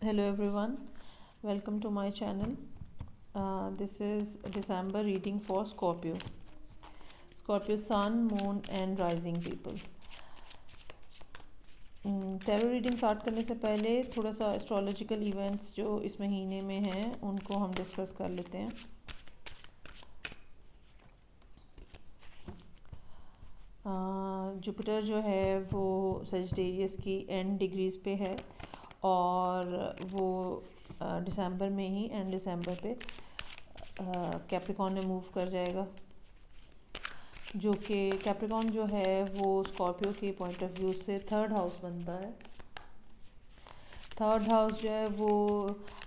Hello everyone, welcome to my channel. This is December reading for Scorpio. Scorpio Sun, Moon and Rising people. Tarot reading start करने से पहले थोड़ा सा astrological events जो इस महीने में हैं उनको हम डिस्कस कर लेते हैं. जुपिटर जो है वो सजिटेरियस की एंड डिग्रीज़ पे है और वो दिसंबर में ही एंड दिसंबर पे कैप्रिकॉन में मूव कर जाएगा, जो कि कैप्रिकॉन जो है वो स्कॉर्पियो के पॉइंट ऑफ व्यू से थर्ड हाउस बनता है. थर्ड हाउस जो है वो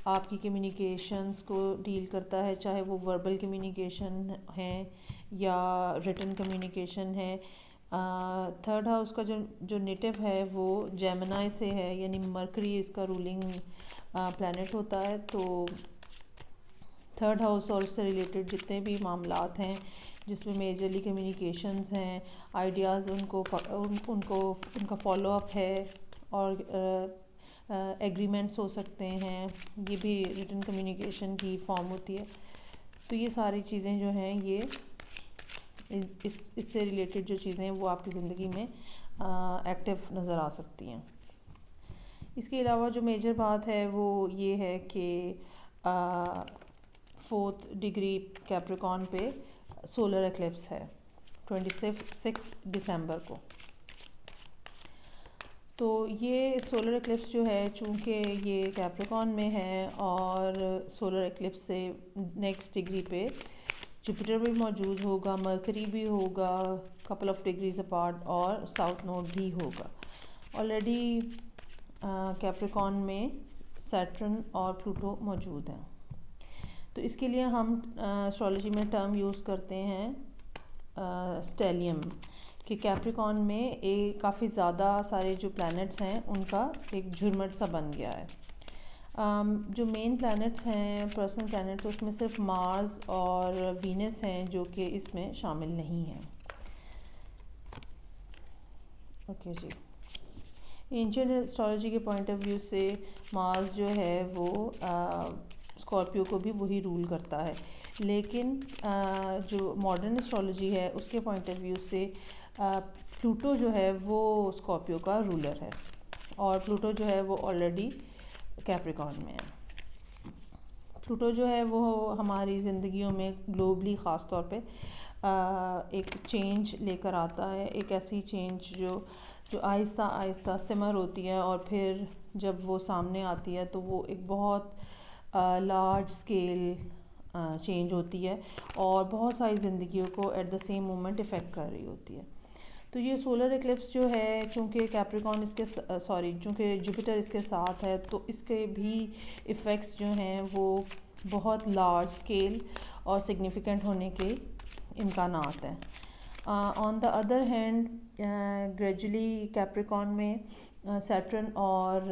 आपकी कम्युनिकेशंस को डील करता है, चाहे वो वर्बल कम्युनिकेशन है या रिटन कम्युनिकेशन है. थर्ड हाउस का जो नेटिव है वो जेमिनी से है, यानी मरकरी इसका रूलिंग प्लैनेट होता है. तो थर्ड हाउस और उससे रिलेटेड जितने भी मामलात हैं जिसमें मेजरली कम्युनिकेशंस हैं, आइडियाज़ उनका फॉलोअप है और एग्रीमेंट्स हो सकते हैं, ये भी रिटन कम्युनिकेशन की फॉर्म होती है. तो ये सारी चीज़ें जो हैं ये इससे रिलेटेड जो चीज़ें हैं वो आपकी ज़िंदगी में एक्टिव नज़र आ सकती हैं. इसके अलावा जो मेजर बात है वो ये है कि 4th डिग्री कैप्रिकॉन पे सोलर एक्लिप्स है 26 दिसंबर को. तो ये सोलर एक्लिप्स जो है चूँकि ये कैप्रिकॉन में है और सोलर एक्लिप्स से नेक्स्ट डिग्री पे जुपिटर भी मौजूद होगा, मरकरी भी होगा कपल ऑफ डिग्रीज अपार्ट और साउथ नोड भी होगा. ऑलरेडी कैप्रिकॉन में सैटर्न और प्लूटो मौजूद हैं. तो इसके लिए हम एस्ट्रोलॉजी में टर्म यूज़ करते हैं स्टेलियम, कि कैप्रिकॉन में काफ़ी ज़्यादा सारे जो प्लैनेट्स हैं उनका एक झुरमट सा बन गया है. जो मेन प्लैनेट्स हैं पर्सनल प्लैनेट्स उसमें सिर्फ मार्स और वीनस हैं जो कि इसमें शामिल नहीं हैं. ओके जी. एंशिएंट एस्ट्रोलॉजी के पॉइंट ऑफ व्यू से मार्स जो है वो स्कॉर्पियो को भी वही रूल करता है, लेकिन जो मॉडर्न एस्ट्रोलॉजी है उसके पॉइंट ऑफ व्यू से प्लूटो जो है वो स्कॉर्पियो का रूलर है और प्लूटो जो है वो ऑलरेडी कैप्रिकॉन में है. प्लूटो जो है वो हमारी ज़िंदगियों में ग्लोबली ख़ास तौर पे एक चेंज लेकर आता है, एक ऐसी चेंज जो आहिस्ता आहिस्ता सिमर होती है और फिर जब वो सामने आती है तो वो एक बहुत लार्ज स्केल चेंज होती है और बहुत सारी ज़िंदगियों को at the same moment effect कर रही होती है. तो ये सोलर एक्लिप्स जो है चूँकि कैप्रिकॉन चूँकि जुपिटर इसके साथ है तो इसके भी इफ़ेक्ट्स जो हैं वो बहुत लार्ज स्केल और सिग्निफिकेंट होने के इम्कानात हैं. On the other hand gradually Capricorn में सैटर्न और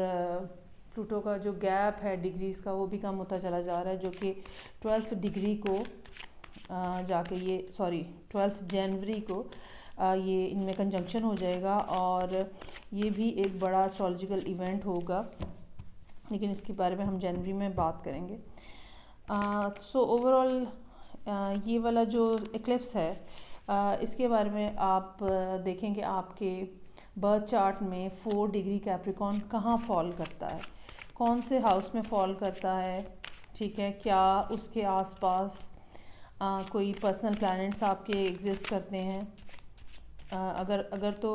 प्लूटो का जो गैप है डिग्रीज़ का वो भी कम होता चला जा रहा है, जो कि 12th डिग्री को जाके ये 12th जनवरी को ये इनमें कंजंक्शन हो जाएगा और ये भी एक बड़ा एस्ट्रोलॉजिकल इवेंट होगा, लेकिन इसके बारे में हम जनवरी में बात करेंगे. सो ओवरऑल ये वाला जो एक्लिप्स है इसके बारे में आप देखेंगे आपके बर्थ चार्ट में 4 डिग्री कैप्रिकॉन कहाँ फॉल करता है, कौन से हाउस में फॉल करता है. ठीक है, क्या उसके आसपास कोई पर्सनल प्लैनेट्स आपके एग्जिस्ट करते हैं. अगर तो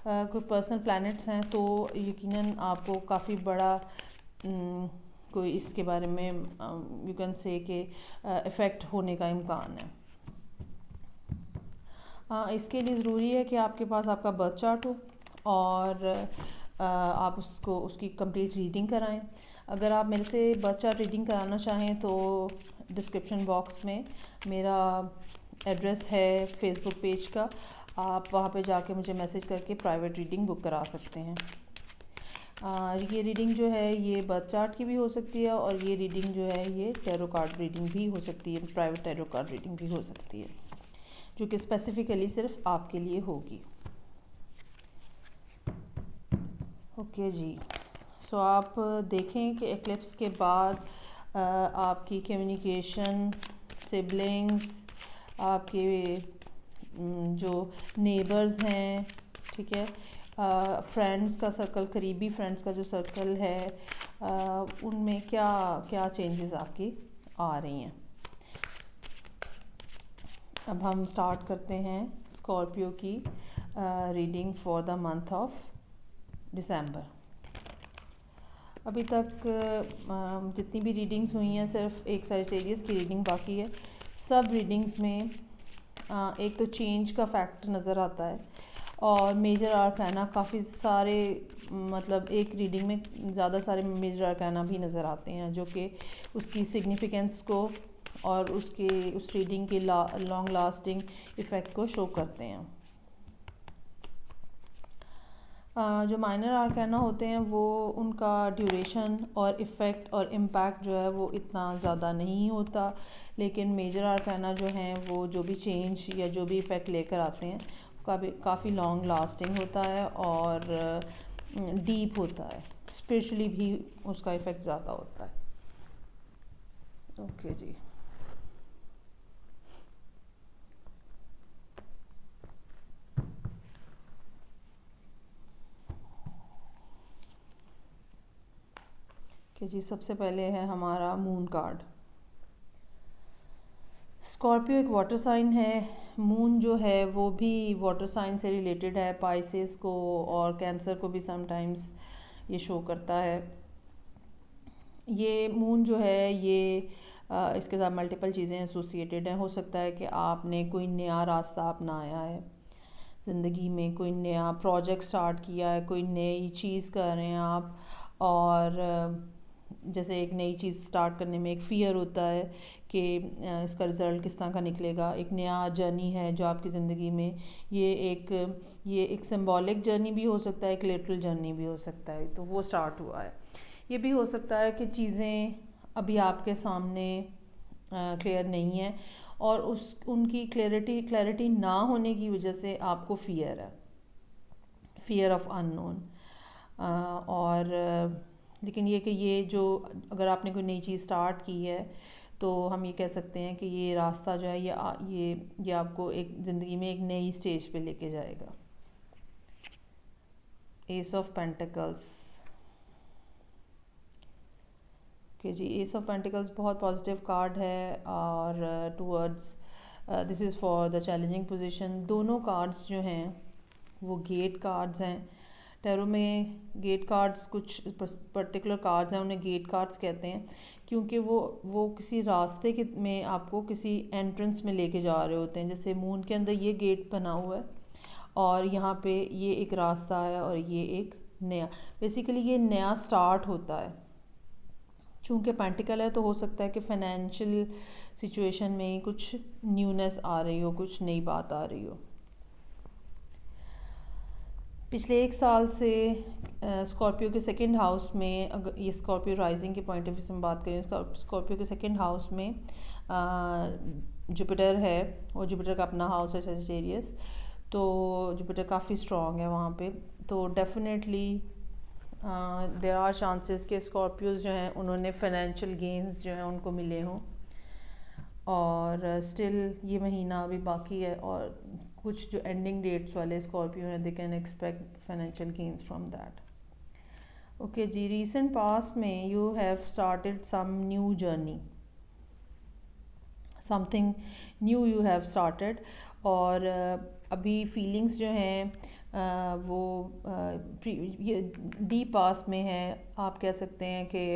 कोई पर्सनल प्लैनेट्स हैं तो यकीनन आपको काफ़ी बड़ा कोई इसके बारे में यू कैन से कि इफ़ेक्ट होने का इम्कान है. इसके लिए ज़रूरी है कि आपके पास आपका बर्थ चार्ट हो और आप उसकी कंप्लीट रीडिंग कराएं. अगर आप मेरे से बर्थ चार्ट रीडिंग कराना चाहें तो डिस्क्रिप्शन बॉक्स में मेरा एड्रेस है फेसबुक पेज का, आप वहाँ पे जाके मुझे मैसेज करके प्राइवेट रीडिंग बुक करा सकते हैं. ये रीडिंग जो है ये बर्थ चार्ट की भी हो सकती है और ये रीडिंग जो है ये टैरो कार्ड रीडिंग भी हो सकती है, प्राइवेट टैरो कार्ड रीडिंग भी हो सकती है, जो कि स्पेसिफ़िकली सिर्फ आपके लिए होगी. ओके जी. सो आप देखें कि एक्लिप्स के बाद आपकी कम्युनिकेशन, सिबलिंग्स, आपके जो नेबर्स हैं, ठीक है, फ्रेंड्स का सर्कल, करीबी फ्रेंड्स का जो सर्कल है, उनमें क्या क्या चेंजेस आपकी आ रही हैं। अब हम स्टार्ट करते हैं स्कॉर्पियो की reading for the month of December. अभी तक जितनी भी रीडिंग्स हुई हैं सिर्फ एक सजिटेरियस की रीडिंग बाकी है। सब रीडिंग्स में एक तो चेंज का फैक्टर नज़र आता है और मेजर आर्काना काफ़ी सारे, मतलब एक रीडिंग में ज़्यादा सारे मेजर आर्काना भी नज़र आते हैं जो कि उसकी सिग्निफिकेंस को और उसके उस रीडिंग के लॉन्ग लास्टिंग इफ़ेक्ट को शो करते हैं। जो माइनर आर्काना होते हैं वो उनका ड्यूरेशन और इफ़ेक्ट और इम्पैक्ट जो है वो इतना ज़्यादा नहीं होता, लेकिन मेजर आर्काना जो हैं वो जो भी चेंज या जो भी इफ़ेक्ट लेकर आते हैं काफ़ी लॉन्ग लास्टिंग होता है और डीप होता है, स्पिरिचुअली भी उसका इफ़ेक्ट ज़्यादा होता है। ओके जी, कि जी सबसे पहले है हमारा मून कार्ड। स्कॉर्पियो एक वाटर साइन है, मून जो है वो भी वाटर साइन से रिलेटेड है, पाइसेस को और कैंसर को भी समटाइम्स ये शो करता है। ये मून जो है ये इसके साथ मल्टीपल चीज़ें एसोसिएटेड हैं। हो सकता है कि आपने कोई नया रास्ता अपनाया है ज़िंदगी में, कोई नया प्रोजेक्ट स्टार्ट किया है, कोई नई चीज़ कर रहे हैं आप, और जैसे एक नई चीज़ स्टार्ट करने में एक फ़ियर होता है कि इसका रिज़ल्ट किस तरह का निकलेगा। एक नया जर्नी है जो आपकी ज़िंदगी में, ये एक सिंबॉलिक जर्नी भी हो सकता है, एक लिटरल जर्नी भी हो सकता है, तो वो स्टार्ट हुआ है। ये भी हो सकता है कि चीज़ें अभी आपके सामने क्लियर नहीं है और उनकी क्लैरिटी ना होने की वजह से आपको फ़ियर है, फ़ियर ऑफ अननोन। और लेकिन ये कि ये जो अगर आपने कोई नई चीज़ स्टार्ट की है तो हम ये कह सकते हैं कि ये रास्ता जो है ये आपको एक ज़िंदगी में एक नई स्टेज पे लेके जाएगा। एस ऑफ पेंटिकल्स, कि जी एस ऑफ पेंटिकल्स बहुत पॉजिटिव कार्ड है और towards this is for the challenging position. दोनों कार्ड्स जो हैं वो गेट कार्ड्स हैं। टैरो में गेट कार्ड्स, कुछ पर्टिकुलर कार्ड्स हैं उन्हें गेट कार्ड्स कहते हैं क्योंकि वो किसी रास्ते के में आपको किसी एंट्रेंस में लेके जा रहे होते हैं। जैसे मून के अंदर ये गेट बना हुआ है और यहाँ पे ये एक रास्ता है और ये एक नया, बेसिकली ये नया स्टार्ट होता है। चूँकि पेंटिकल है तो हो सकता है कि फाइनेंशियल सिचुएशन में कुछ न्यूनेस आ रही हो, कुछ नई बात आ रही हो। पिछले एक साल से स्कॉर्पियो के सेकंड हाउस में, अगर ये स्कॉर्पियो राइजिंग के पॉइंट ऑफ व्यू से हम बात करें, स्कॉर्पियो के सेकंड हाउस में जुपिटर है और जुपिटर का अपना हाउस है सजिटेरियस, तो जुपिटर काफ़ी स्ट्रॉन्ग है वहाँ पे। तो डेफिनेटली देयर आर चांसेस कि स्कॉर्पियोज जो हैं उन्होंने फाइनेंशियल गेंस जो हैं उनको मिले हों, और स्टिल ये महीना अभी बाकी है और कुछ जो एंडिंग डेट्स वाले स्कॉर्पियो हैं they can expect financial gains from that. Okay जी, रीसेंट पास्ट में you have started some new journey, something new you have started, और अभी फीलिंग्स जो हैं वो ये डीप पास्ट में है। आप कह सकते हैं कि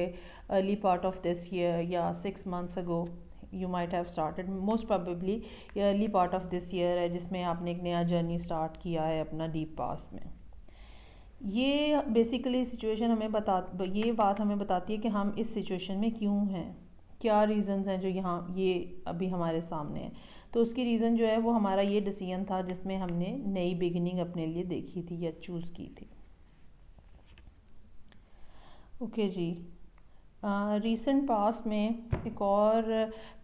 early part of this year या 6 months ago you might have started, most probably ये early part of this year है जिसमें आपने एक नया जर्नी स्टार्ट किया है अपना डीप पास्ट में। ये बेसिकली सिचुएशन ये बात हमें बताती है कि हम इस सिचुएशन में क्यों हैं, क्या रीज़न्स हैं जो यहाँ ये अभी हमारे सामने है। तो उसकी रीज़न जो है वो हमारा ये डिसीजन था जिसमें हमने नई बिगिनिंग अपने लिए देखी थी या चूज़ की थी। ओके जी, रीसेंट पास्ट में एक और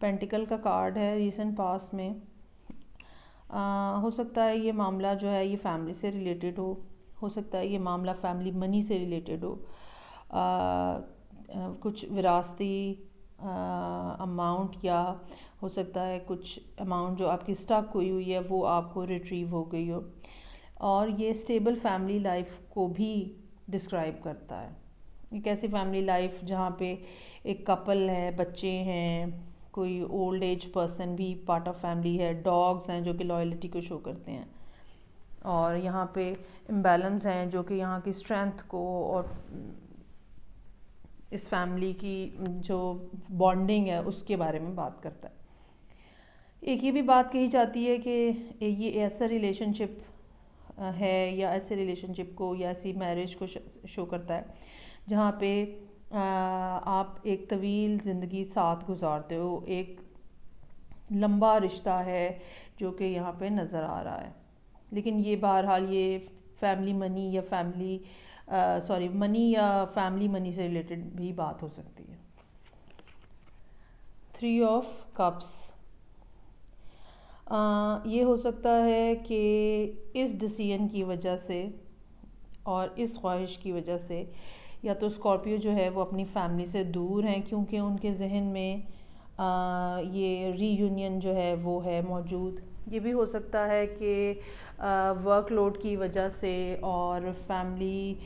पेंटिकल का कार्ड है। रीसेंट पास्ट में हो सकता है ये मामला जो है ये फैमिली से रिलेटेड हो सकता है ये मामला फैमिली मनी से रिलेटेड हो, कुछ विरासती अमाउंट, या हो सकता है कुछ अमाउंट जो आपकी स्टक हुई हुई है वो आपको रिट्रीव हो गई हो। और ये स्टेबल फैमिली लाइफ को भी डिस्क्राइब करता है। एक ऐसी फैमिली लाइफ जहाँ पे एक कपल है, बच्चे हैं, कोई ओल्ड एज पर्सन भी पार्ट ऑफ फैमिली है, डॉग्स हैं जो कि लॉयल्टी को शो करते हैं, और यहाँ पे इम्बैलेंस हैं जो कि यहाँ की स्ट्रेंथ को और इस फैमिली की जो बॉन्डिंग है उसके बारे में बात करता है। एक ये भी बात कही जाती है कि ये ऐसा रिलेशनशिप है या ऐसे रिलेशनशिप को या ऐसी मैरिज को शो करता है जहाँ पे आप एक तवील ज़िंदगी साथ गुजारते हो, एक लंबा रिश्ता है जो कि यहाँ पे नज़र आ रहा है। लेकिन ये बहरहाल ये फैमिली मनी या फैमिली मनी से रिलेटेड भी बात हो सकती है। 3 ऑफ कप्स, ये हो सकता है कि इस डिसीजन की वजह से और इस ख्वाहिश की वजह से या तो स्कॉर्पियो जो है वो अपनी फैमिली से दूर हैं क्योंकि उनके जहन में ये रीयूनियन जो है वो है मौजूद। ये भी हो सकता है कि वर्कलोड की वजह से और फैमिली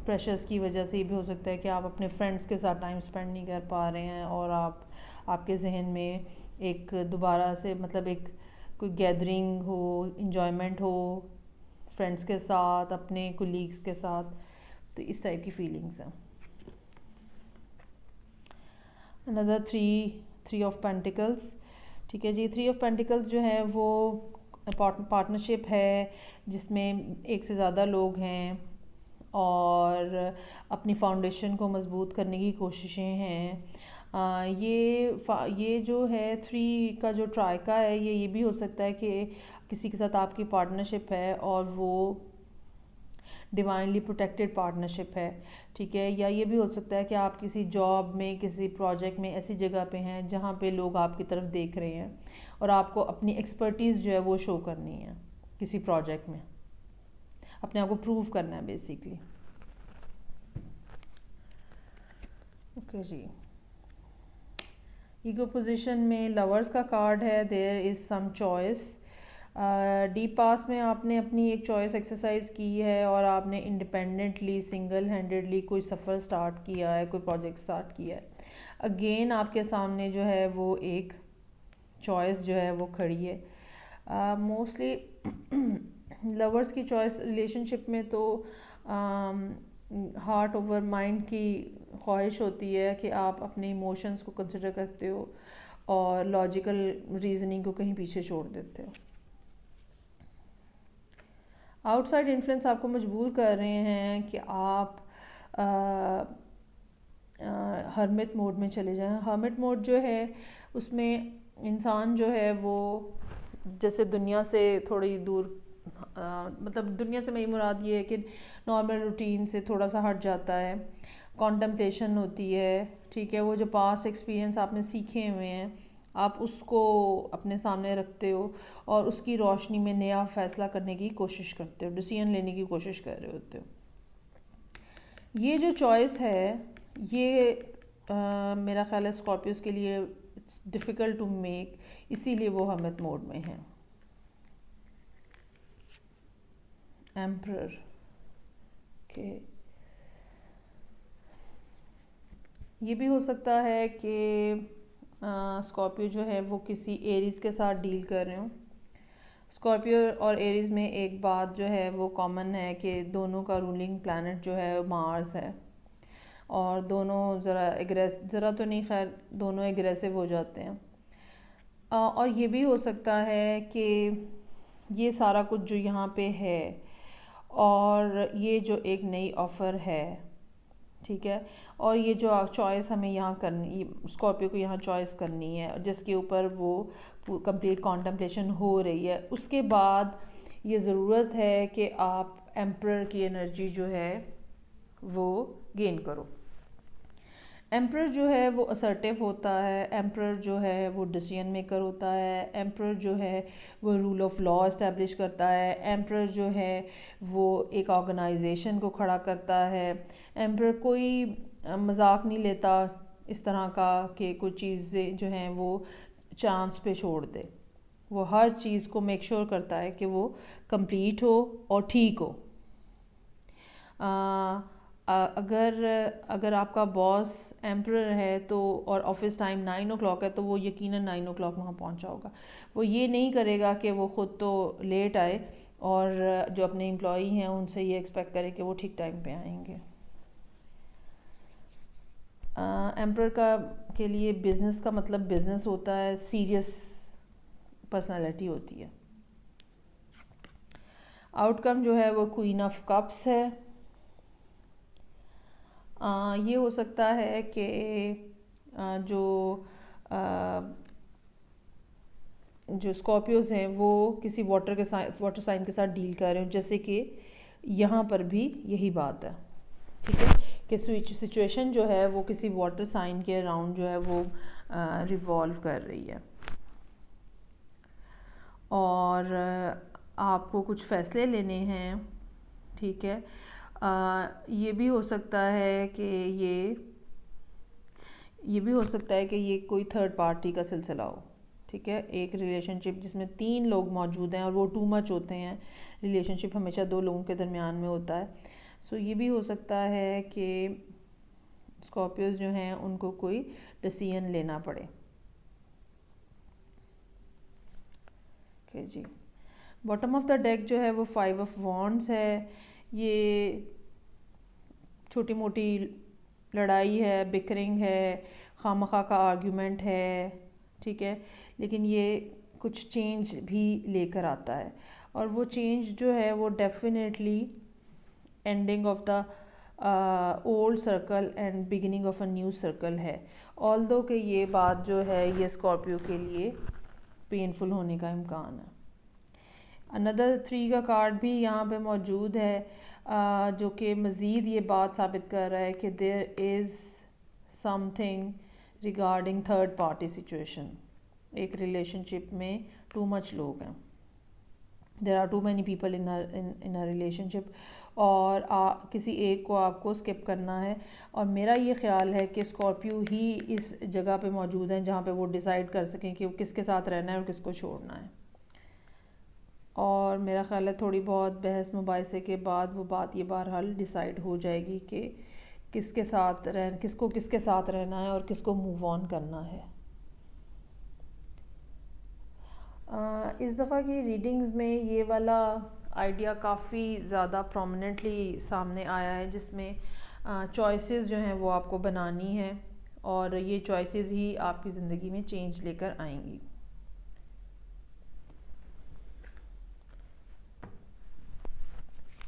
प्रेशर्स की वजह से ये भी हो सकता है कि आप अपने फ्रेंड्स के साथ टाइम स्पेंड नहीं कर पा रहे हैं और आपके जहन में एक दोबारा से मतलब एक कोई गैदरिंग हो, इंजॉयमेंट हो फ्रेंड्स के साथ, अपने कोलीग्स के साथ, तो इस टाइप की फीलिंग्स हैं। अनदर थ्री ऑफ पेंटिकल्स, ठीक है जी। 3 ऑफ पेंटिकल्स जो है वो पार्टनरशिप है जिसमें एक से ज़्यादा लोग हैं और अपनी फाउंडेशन को मज़बूत करने की कोशिशें हैं। ये जो है 3 का जो ट्राइका है ये भी हो सकता है कि किसी के साथ आपकी पार्टनरशिप है और वो डिवाइनली प्रोटेक्टेड पार्टनरशिप है, ठीक है। या ये भी हो सकता है कि आप किसी जॉब में, किसी प्रोजेक्ट में ऐसी जगह पे हैं जहाँ पे लोग आपकी तरफ देख रहे हैं और आपको अपनी एक्सपर्टीज़ जो है वो शो करनी है किसी प्रोजेक्ट में, अपने आप को प्रूव करना है बेसिकली। ओके जी। ईगो पोजीशन में लवर्स का कार्ड है, there is some choice. The past में आपने अपनी एक चॉइस एक्सरसाइज की है और आपने इंडिपेंडेंटली सिंगल हैंडेडली कोई सफ़र स्टार्ट किया है, कोई प्रोजेक्ट स्टार्ट किया है। अगेन आपके सामने जो है वो एक चॉइस जो है वो खड़ी है। मोस्टली लवर्स की चॉइस रिलेशनशिप में तो हार्ट ओवर माइंड की ख्वाहिश होती है कि आप अपने इमोशंस को कंसिडर करते हो और लॉजिकल रीजनिंग को कहीं पीछे छोड़ देते हो। आउटसाइड इन्फ्लुएंस आपको मजबूर कर रहे हैं कि आप हर्मिट मोड में चले जाएं। हर्मिट मोड जो है उसमें इंसान जो है वो जैसे दुनिया से थोड़ी दूर मतलब दुनिया से मेरी मुराद ये है कि नॉर्मल रूटीन से थोड़ा सा हट जाता है। कॉन्टेम्पलेशन होती है, ठीक है। वो जो पास्ट एक्सपीरियंस आपने सीखे हुए हैं आप उसको अपने सामने रखते हो और उसकी रोशनी में नया फ़ैसला करने की कोशिश करते हो, डिसीजन लेने की कोशिश कर रहे होते हो। ये जो चॉइस है ये मेरा ख्याल है स्कॉर्पियोस के लिए इट्स डिफ़िकल्ट टू मेक, इसीलिए वो हर्मिट मोड में है। Emperor, okay. ये भी हो सकता है कि स्कॉर्पियो जो है वो किसी एरीज़ के साथ डील कर रहे हो। स्कॉर्पियो और एरीज़ में एक बात जो है वो कॉमन है कि दोनों का रूलिंग प्लैनेट जो है मार्स है और दोनों ज़रा तो नहीं, खैर दोनों एग्रेसिव हो जाते हैं। और ये भी हो सकता है कि ये सारा कुछ जो यहाँ पे है और ये जो एक नई ऑफ़र है, ठीक है, और ये जो चॉइस हमें यहाँ करनी, स्कॉर्पियो को यहाँ चॉइस करनी है जिसके ऊपर वो कंप्लीट कॉन्टेम्पलेशन हो रही है, उसके बाद ये ज़रूरत है कि आप एम्परर की एनर्जी जो है वो गेन करो। एम्परर जो है वो असर्टिव होता है, एम्परर जो है वो डिसीजन मेकर होता है, एम्परर जो है वो रूल ऑफ लॉ इस्टेब्लिश करता है, एम्परर जो है वो एक ऑर्गेनाइजेशन को खड़ा करता है। एम्परर कोई मजाक नहीं लेता इस तरह का कि कुछ चीज़ें जो हैं वो चांस पे छोड़ दे। वो हर चीज़ को मेक श्योर करता है कि वो कंप्लीट हो और ठीक हो। अगर अगर आपका बॉस एम्परर है तो और ऑफिस टाइम 9 o'clock है तो वो यकीनन 9 o'clock वहाँ पहुँचा होगा। वो ये नहीं करेगा कि वो ख़ुद तो लेट आए और जो अपने एम्प्लॉई हैं उनसे ये एक्सपेक्ट करे कि वो ठीक टाइम पे आएंगे। एम्परर का के लिए बिज़नेस का मतलब बिज़नेस होता है, सीरियस पर्सनालिटी होती है। आउटकम जो है वो क्वीन ऑफ कप्स है। ये हो सकता है कि जो जो स्कॉर्पियोज हैं वो किसी वाटर साइन के साथ डील कर रहे हो, जैसे कि यहाँ पर भी यही बात है, ठीक है, कि सिचुएशन जो है वो किसी वाटर साइन के अराउंड जो है वो रिवॉल्व कर रही है और आपको कुछ फ़ैसले लेने हैं, ठीक है। ये भी हो सकता है कि ये भी हो सकता है कि ये कोई थर्ड पार्टी का सिलसिला हो, ठीक है। एक रिलेशनशिप जिसमें 3 लोग मौजूद हैं और वो टू मच होते हैं, रिलेशनशिप हमेशा 2 लोगों के दरमियान में होता है। सो ये भी हो सकता है कि स्कॉर्पियोज जो हैं उनको कोई डिसीजन लेना पड़े। ओके जी, बॉटम ऑफ द डेक जो है वो 5 ऑफ वॉन्ड्स है। ये छोटी मोटी लड़ाई है, बिकरिंग है, खामखा का आर्ग्यूमेंट है, ठीक है, लेकिन ये कुछ चेंज भी लेकर आता है और वो चेंज जो है वो definitely ending of the old circle and beginning of a new circle है। ऑल्दो कि ये बात जो है ये स्कॉर्पियो के लिए पेनफुल होने का इम्कान है। अनदर 3 का कार्ड भी यहाँ पे मौजूद है, जो कि मज़ीद ये बात साबित कर रहा है कि there is something regarding third party situation. एक रिलेशनशिप में टू मच लोग हैं, there are too many people in a relationship और किसी एक को आपको स्किप करना है। और मेरा ये ख्याल है कि स्कॉर्पियो ही इस जगह पे मौजूद हैं जहाँ पे वो डिसाइड कर सकें कि वो किसके साथ रहना है और किसको छोड़ना है। और मेरा ख्याल है थोड़ी बहुत बहस मुबाहिसे के बाद वो बात ये बहरहाल डिसाइड हो जाएगी कि किसको किसके साथ रहना है और किसको मूव ऑन करना है। इस दफ़ा की रीडिंग्स में ये वाला आइडिया काफ़ी ज़्यादा प्रोमिनेंटली सामने आया है, जिसमें चॉइसेस जो हैं वो आपको बनानी है और ये चॉइसेस ही आपकी ज़िंदगी में चेंज लेकर आएंगी।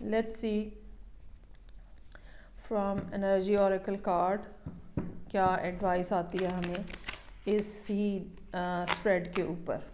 Let's see from energy oracle card क्या एडवाइस आती है हमें इस ही स्प्रेड के ऊपर।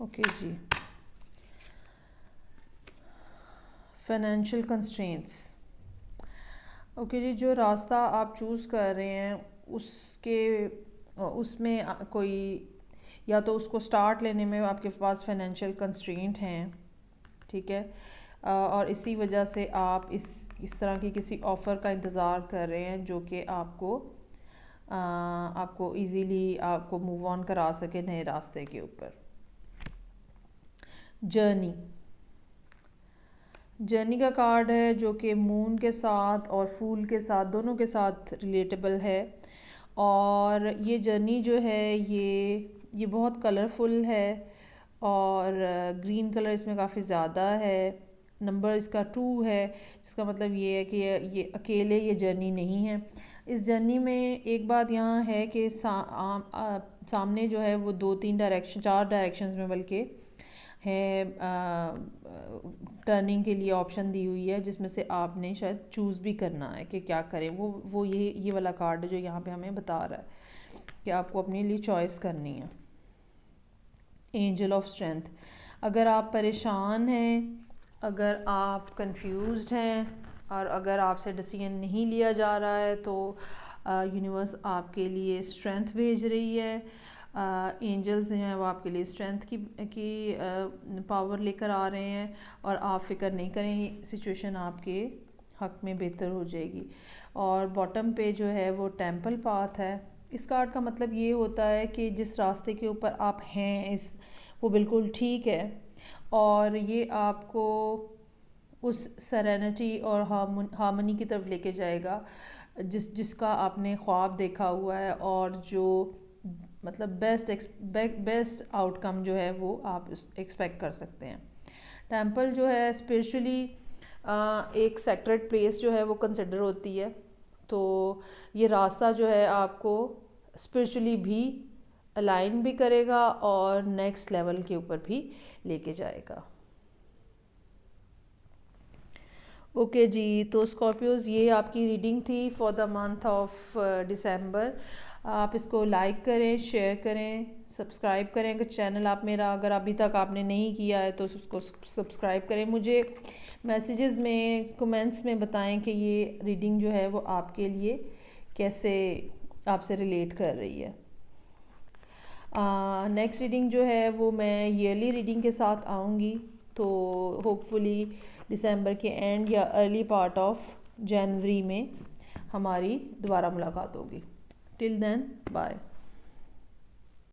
ओके जी, फाइनेंशियल कंस्ट्रेंट्स। ओके जी, जो रास्ता आप चूज़ कर रहे हैं उसमें कोई या तो उसको स्टार्ट लेने में आपके पास फाइनेंशियल कंस्ट्रेंट हैं, ठीक है, और इसी वजह से आप इस तरह की किसी ऑफ़र का इंतज़ार कर रहे हैं जो कि आपको इजीली आपको मूव ऑन करा सके नए रास्ते के ऊपर। जर्नी का कार्ड है जो कि मून के साथ और फूल के साथ दोनों के साथ रिलेटेबल है और ये जर्नी जो है ये बहुत कलरफुल है और ग्रीन कलर इसमें काफ़ी ज़्यादा है नंबर इसका 2 है, जिसका मतलब ये है कि ये अकेले ये जर्नी नहीं है। इस जर्नी में एक बात यहाँ है कि सामने जो है वो 2-3 डायरेक्शन 4 डायरेक्शंस में बल्कि है टर्निंग के लिए ऑप्शन दी हुई है, जिसमें से आपने शायद चूज़ भी करना है कि क्या करें। वो ये वाला कार्ड जो यहाँ पे हमें बता रहा है कि आपको अपने लिए चॉइस करनी है। एंजल ऑफ स्ट्रेंथ, अगर आप परेशान हैं, अगर आप कंफ्यूज्ड हैं और अगर आपसे डिसीजन नहीं लिया जा रहा है तो यूनिवर्स आपके लिए स्ट्रेंथ भेज रही है। एंजल्स हैं वो आपके लिए स्ट्रेंथ की पावर लेकर आ रहे हैं और आप फ़िक्र नहीं करें, सिचुएशन आपके हक़ में बेहतर हो जाएगी। और बॉटम पे जो है वो टेंपल पाथ है। इस कार्ड का मतलब ये होता है कि जिस रास्ते के ऊपर आप हैं वो बिल्कुल ठीक है और ये आपको उस सेरेनिटी और हार्मनी की तरफ लेके जाएगा जिसका आपने ख्वाब देखा हुआ है और जो मतलब बेस्ट आउटकम जो है वो आप एक्सपेक्ट कर सकते हैं। टेंपल जो है स्पिरिचुअली एक सेक्रेड प्लेस जो है वो कंसिडर होती है, तो ये रास्ता जो है आपको स्पिरिचुअली भी अलाइन भी करेगा और नेक्स्ट लेवल के ऊपर भी लेके जाएगा। ओके जी, तो स्कॉर्पियोज ये आपकी रीडिंग थी for the month of December. आप इसको लाइक करें, शेयर करें, सब्सक्राइब करें। अगर चैनल आप मेरा अगर अभी तक आपने नहीं किया है तो उसको सब्सक्राइब करें। मुझे मैसेजेस में कमेंट्स में बताएं कि ये रीडिंग जो है वो आपके लिए कैसे आपसे रिलेट कर रही है। नेक्स्ट रीडिंग जो है वो मैं ईयरली रीडिंग के साथ आऊँगी, तो होपफुली दिसंबर के एंड या अर्ली पार्ट ऑफ जनवरी में हमारी दोबारा मुलाकात होगी। Till then bye.